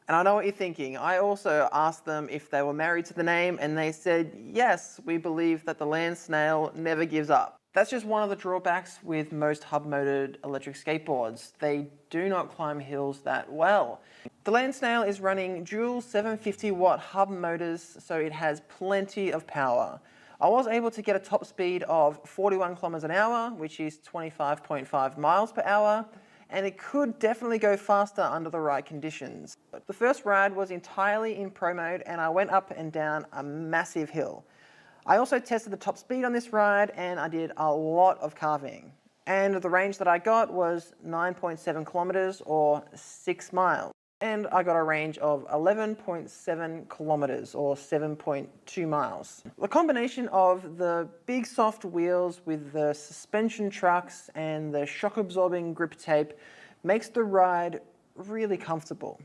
And I know what you're thinking. I also asked them if they were married to the name, and they said, yes, we believe that the Land SnaiL never gives up. That's just one of the drawbacks with most hub-motored electric skateboards. They do not climb hills that well. The Land SnaiL is running dual 750-watt hub motors, so it has plenty of power. I was able to get a top speed of 41 kilometers an hour, which is 25.5 miles per hour, and it could definitely go faster under the right conditions. The first ride was entirely in pro mode, and I went up and down a massive hill. I also tested the top speed on this ride, and I did a lot of carving. And the range that I got was 9.7 kilometers or 6 miles. And I got a range of 11.7 kilometers or 7.2 miles. The combination of the big soft wheels with the suspension trucks and the shock absorbing grip tape makes the ride really comfortable.